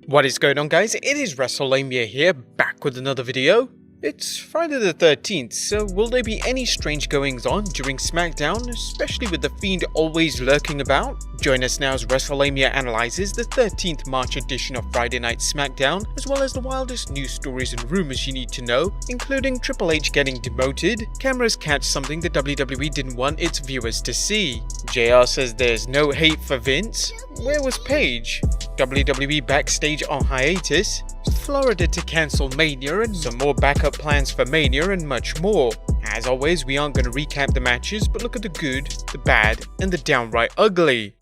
What is going on, guys? It is Wrestlelamia here, back with another video. It's Friday the 13th, so will there be any strange goings on during Smackdown, especially with The Fiend always lurking about? Join us now as Wrestlelamia analyzes the 13th March edition of Friday Night Smackdown, as well as the wildest news stories and rumors you need to know, including Triple H getting demoted, cameras catch something the WWE didn't want its viewers to see, JR says there's no hate for Vince, where was Paige, WWE Backstage on hiatus, Florida to cancel Mania and some more backup plans for Mania and much more. As always, we aren't going to recap the matches, but look at the good, the bad, and the downright ugly.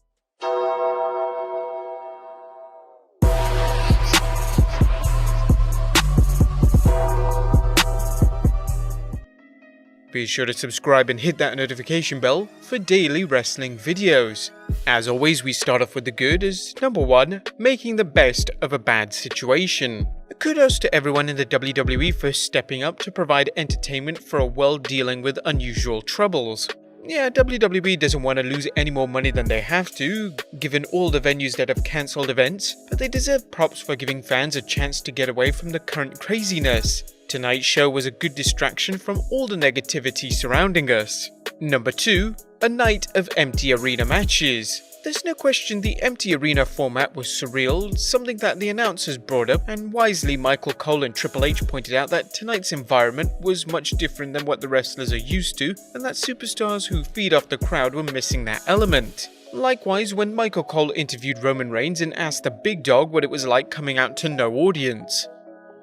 Be sure to subscribe and hit that notification bell for daily wrestling videos. As always, we start off with the good as number 1, making the best of a bad situation. Kudos to everyone in the WWE for stepping up to provide entertainment for a world dealing with unusual troubles. Yeah, WWE doesn't want to lose any more money than they have to, given all the venues that have cancelled events, but they deserve props for giving fans a chance to get away from the current craziness. Tonight's show was a good distraction from all the negativity surrounding us. Number 2, a night of empty arena matches. There's no question the empty arena format was surreal, something that the announcers brought up, and wisely Michael Cole and Triple H pointed out that tonight's environment was much different than what the wrestlers are used to, and that superstars who feed off the crowd were missing that element. Likewise, when Michael Cole interviewed Roman Reigns and asked the big dog what it was like coming out to no audience.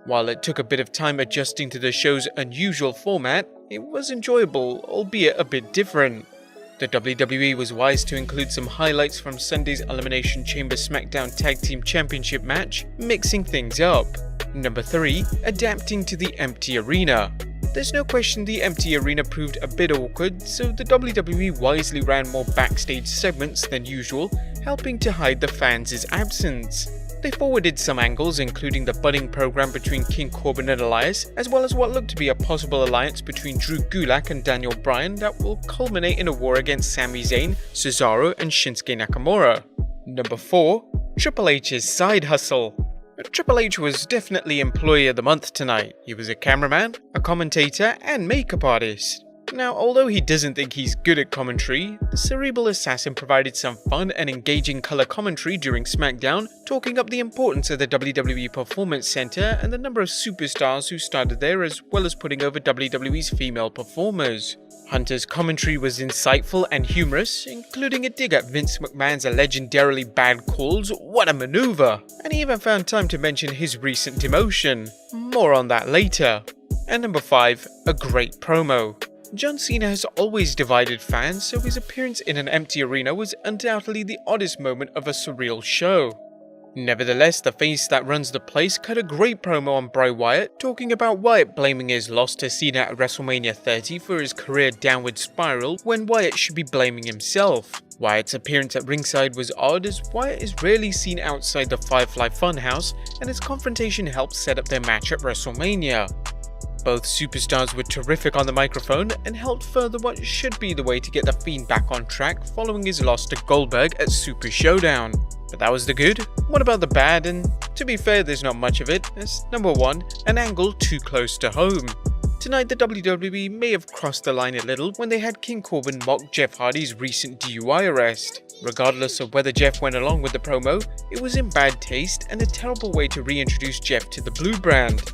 While it took a bit of time adjusting to the show's unusual format, it was enjoyable, albeit a bit different. The WWE was wise to include some highlights from Sunday's Elimination Chamber SmackDown Tag Team Championship match, mixing things up. Number 3, adapting to the empty arena. There's no question the empty arena proved a bit awkward, so the WWE wisely ran more backstage segments than usual, helping to hide the fans' absence. They forwarded some angles, including the budding program between King Corbin and Elias, as well as what looked to be a possible alliance between Drew Gulak and Daniel Bryan that will culminate in a war against Sami Zayn, Cesaro, and Shinsuke Nakamura. Number 4, Triple H's side hustle. Triple H was definitely Employee of the Month tonight. He was a cameraman, a commentator, and makeup artist. Now, although he doesn't think he's good at commentary, the cerebral assassin provided some fun and engaging color commentary during Smackdown, talking up the importance of the WWE Performance Center and the number of superstars who started there, as well as putting over WWE's female performers. Hunter's commentary was insightful and humorous, including a dig at Vince McMahon's legendarily bad calls, what a maneuver, and he even found time to mention his recent demotion. More on that later. And number 5, a great promo. John Cena has always divided fans, so his appearance in an empty arena was undoubtedly the oddest moment of a surreal show. Nevertheless, the face that runs the place cut a great promo on Bray Wyatt, talking about Wyatt blaming his loss to Cena at WrestleMania 30 for his career downward spiral, when Wyatt should be blaming himself. Wyatt's appearance at ringside was odd, as Wyatt is rarely seen outside the Firefly Funhouse, and his confrontation helped set up their match at WrestleMania. Both superstars were terrific on the microphone and helped further what should be the way to get The Fiend back on track following his loss to Goldberg at Super Showdown. But that was the good. What about the bad? And to be fair, there's not much of it, as number 1, an angle too close to home. Tonight the WWE may have crossed the line a little when they had King Corbin mock Jeff Hardy's recent DUI arrest. Regardless of whether Jeff went along with the promo, it was in bad taste and a terrible way to reintroduce Jeff to the blue brand.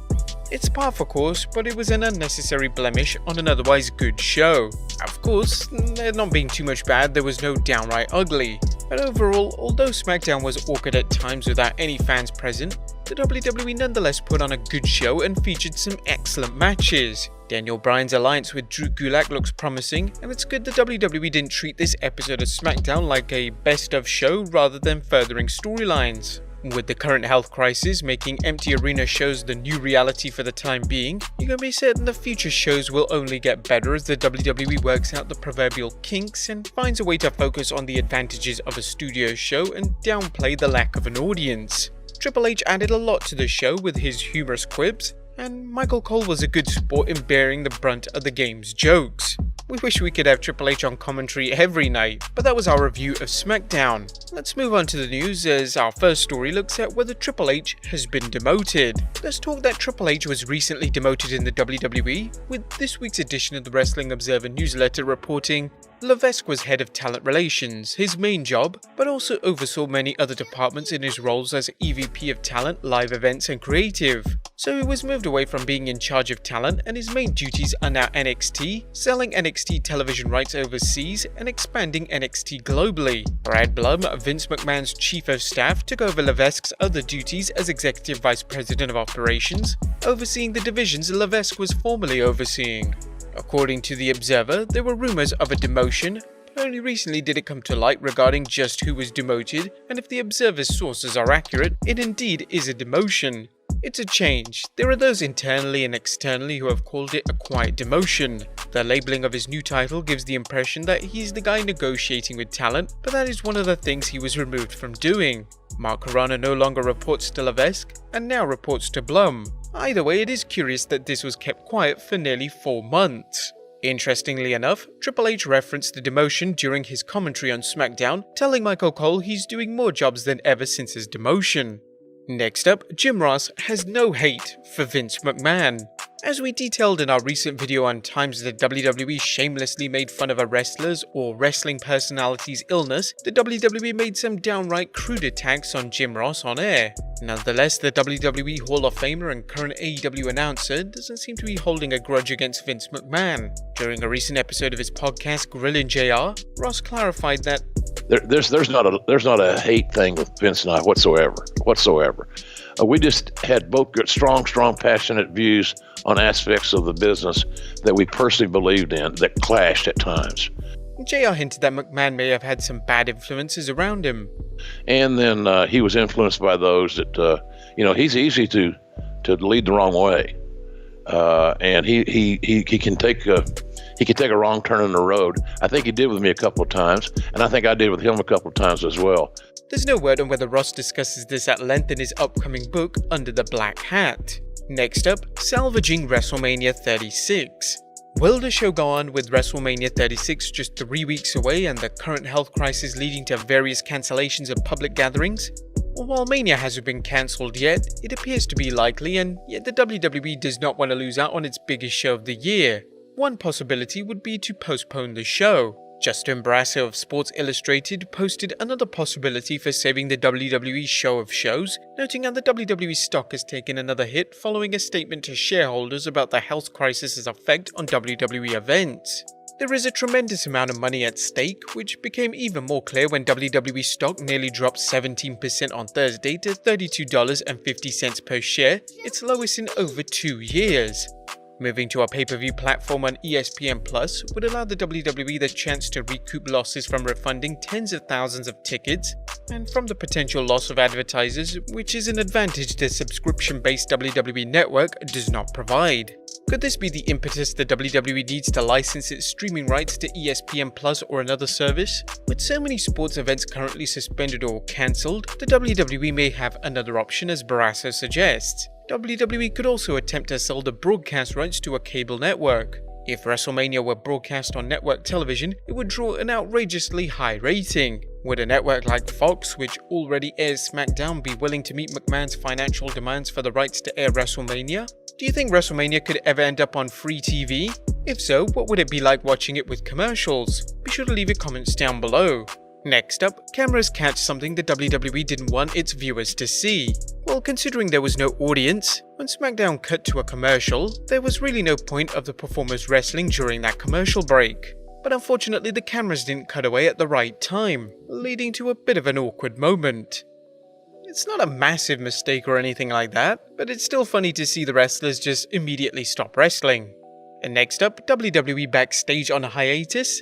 It's par for course, but it was an unnecessary blemish on an otherwise good show. Of course, there not being too much bad, there was no downright ugly. But overall, although Smackdown was awkward at times without any fans present, the WWE nonetheless put on a good show and featured some excellent matches. Daniel Bryan's alliance with Drew Gulak looks promising, and it's good the WWE didn't treat this episode of Smackdown like a best of show rather than furthering storylines. With the current health crisis making empty arena shows the new reality for the time being, you can be certain the future shows will only get better as the WWE works out the proverbial kinks and finds a way to focus on the advantages of a studio show and downplay the lack of an audience. Triple H added a lot to the show with his humorous quibs, and Michael Cole was a good sport in bearing the brunt of the game's jokes. We wish we could have Triple H on commentary every night, but that was our review of Smackdown. Let's move on to the news, as our first story looks at whether Triple H has been demoted. Let's talk that Triple H was recently demoted in the WWE, with this week's edition of the Wrestling Observer newsletter reporting Levesque was head of talent relations, his main job, but also oversaw many other departments in his roles as EVP of talent, live events and creative. So he was moved away from being in charge of talent, and his main duties are now NXT, selling NXT television rights overseas and expanding NXT globally. Brad Blum, Vince McMahon's chief of staff, took over Levesque's other duties as executive vice president of operations, overseeing the divisions Levesque was formerly overseeing. According to The Observer, there were rumors of a demotion, but only recently did it come to light regarding just who was demoted, and if The Observer's sources are accurate, it indeed is a demotion. It's a change. There are those internally and externally who have called it a quiet demotion. The labeling of his new title gives the impression that he's the guy negotiating with talent, but that is one of the things he was removed from doing. Mark Carrano no longer reports to Levesque, and now reports to Blum. Either way, it is curious that this was kept quiet for nearly 4 months. Interestingly enough, Triple H referenced the demotion during his commentary on SmackDown, telling Michael Cole he's doing more jobs than ever since his demotion. Next up, Jim Ross has no hate for Vince McMahon. As we detailed in our recent video on times the WWE shamelessly made fun of a wrestler's or wrestling personality's illness, the WWE made some downright crude attacks on Jim Ross on air. Nonetheless, the WWE Hall of Famer and current AEW announcer doesn't seem to be holding a grudge against Vince McMahon. During a recent episode of his podcast Grillin' JR, Ross clarified that there's not a hate thing with Vince and I whatsoever. We just had both good, strong, passionate views on aspects of the business that we personally believed in that clashed at times. JR hinted that McMahon may have had some bad influences around him. And then he was influenced by those that, he's easy to lead the wrong way. And he can take a wrong turn in the road. I think he did with me a couple of times, and I think I did with him a couple of times as well. There's no word on whether Ross discusses this at length in his upcoming book, Under the Black Hat. Next up, Salvaging Wrestlemania 36. Will the show go on with Wrestlemania 36 just 3 weeks away and the current health crisis leading to various cancellations of public gatherings? While Mania hasn't been cancelled yet, it appears to be likely, and yet the WWE does not want to lose out on its biggest show of the year. One possibility would be to postpone the show. Justin Barrasso of Sports Illustrated posted another possibility for saving the WWE show of shows, noting how the WWE stock has taken another hit following a statement to shareholders about the health crisis's effect on WWE events. There is a tremendous amount of money at stake, which became even more clear when WWE stock nearly dropped 17% on Thursday to $32.50 per share, its lowest in over 2 years. Moving to a pay-per-view platform on ESPN Plus would allow the WWE the chance to recoup losses from refunding tens of thousands of tickets, and from the potential loss of advertisers, which is an advantage the subscription-based WWE network does not provide. Could this be the impetus the WWE needs to license its streaming rights to ESPN Plus or another service? With so many sports events currently suspended or cancelled, the WWE may have another option, as Barrasso suggests. WWE could also attempt to sell the broadcast rights to a cable network. If WrestleMania were broadcast on network television, it would draw an outrageously high rating. Would a network like Fox, which already airs SmackDown, be willing to meet McMahon's financial demands for the rights to air WrestleMania? Do you think WrestleMania could ever end up on free TV? If so, what would it be like watching it with commercials? Be sure to leave your comments down below. Next up, cameras catch something the WWE didn't want its viewers to see. Well, considering there was no audience, when SmackDown cut to a commercial, there was really no point of the performers wrestling during that commercial break. But unfortunately, the cameras didn't cut away at the right time, leading to a bit of an awkward moment. It's not a massive mistake or anything like that, but it's still funny to see the wrestlers just immediately stop wrestling. And next up, WWE Backstage on hiatus.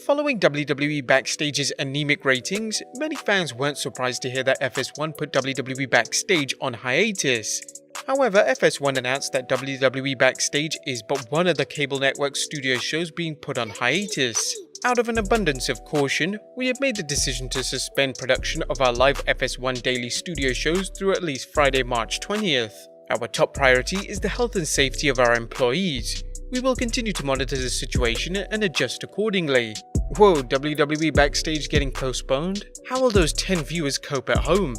Following WWE Backstage's anemic ratings, many fans weren't surprised to hear that FS1 put WWE Backstage on hiatus. However, FS1 announced that WWE Backstage is but one of the cable network studio shows being put on hiatus. Out of an abundance of caution, we have made the decision to suspend production of our live FS1 daily studio shows through at least Friday, March 20th. Our top priority is the health and safety of our employees. We will continue to monitor the situation and adjust accordingly. Whoa, WWE Backstage getting postponed? How will those 10 viewers cope at home?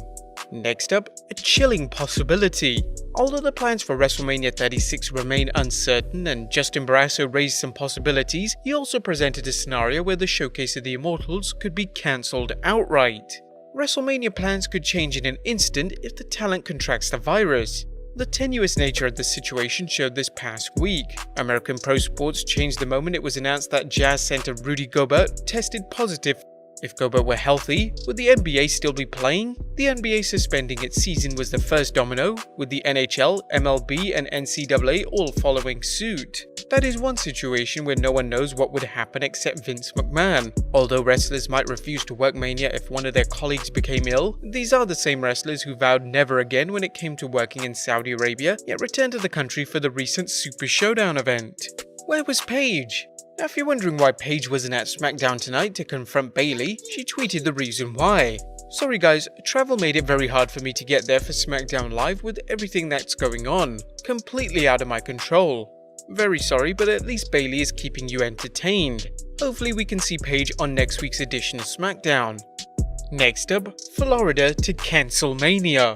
Next up, a chilling possibility. Although the plans for WrestleMania 36 remain uncertain and Justin Barrasso raised some possibilities, he also presented a scenario where the showcase of the Immortals could be cancelled outright. WrestleMania plans could change in an instant if the talent contracts the virus. The tenuous nature of the situation showed this past week. American Pro Sports changed the moment it was announced that Jazz center Rudy Gobert tested positive. If Gobert were healthy, would the NBA still be playing? The NBA suspending its season was the first domino, with the NHL, MLB and NCAA all following suit. That is one situation where no one knows what would happen except Vince McMahon. Although wrestlers might refuse to work Mania if one of their colleagues became ill, these are the same wrestlers who vowed never again when it came to working in Saudi Arabia, yet returned to the country for the recent Super Showdown event. Where was Paige? Now, if you're wondering why Paige wasn't at Smackdown tonight to confront Bayley, she tweeted the reason why. Sorry guys, travel made it very hard for me to get there for Smackdown Live with everything that's going on. Completely out of my control. Very sorry, but at least Bayley is keeping you entertained. Hopefully we can see Paige on next week's edition of Smackdown. Next up, Florida to cancel Mania.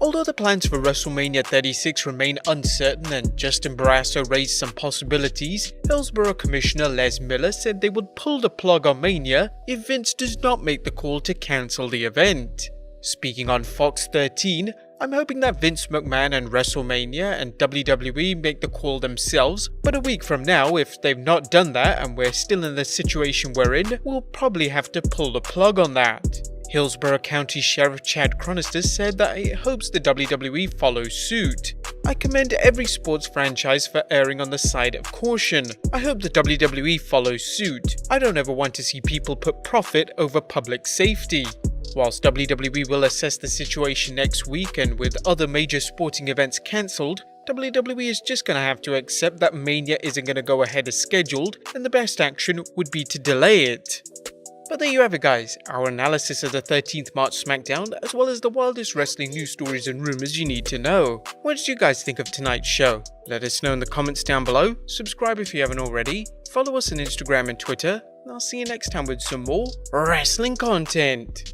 Although the plans for WrestleMania 36 remain uncertain and Justin Barrasso raised some possibilities, Hillsborough Commissioner Les Miller said they would pull the plug on Mania if Vince does not make the call to cancel the event. Speaking on Fox 13, I'm hoping that Vince McMahon and WrestleMania and WWE make the call themselves, but a week from now, if they've not done that and we're still in the situation we're in, we'll probably have to pull the plug on that. Hillsborough County Sheriff Chad Cronister said that he hopes the WWE follows suit. I commend every sports franchise for erring on the side of caution. I hope the WWE follows suit. I don't ever want to see people put profit over public safety. Whilst WWE will assess the situation next week and with other major sporting events cancelled, WWE is just going to have to accept that Mania isn't going to go ahead as scheduled and the best action would be to delay it. But there you have it guys, our analysis of the 13th March Smackdown as well as the wildest wrestling news stories and rumours you need to know. What did you guys think of tonight's show? Let us know in the comments down below, subscribe if you haven't already, follow us on Instagram and Twitter, and I'll see you next time with some more wrestling content.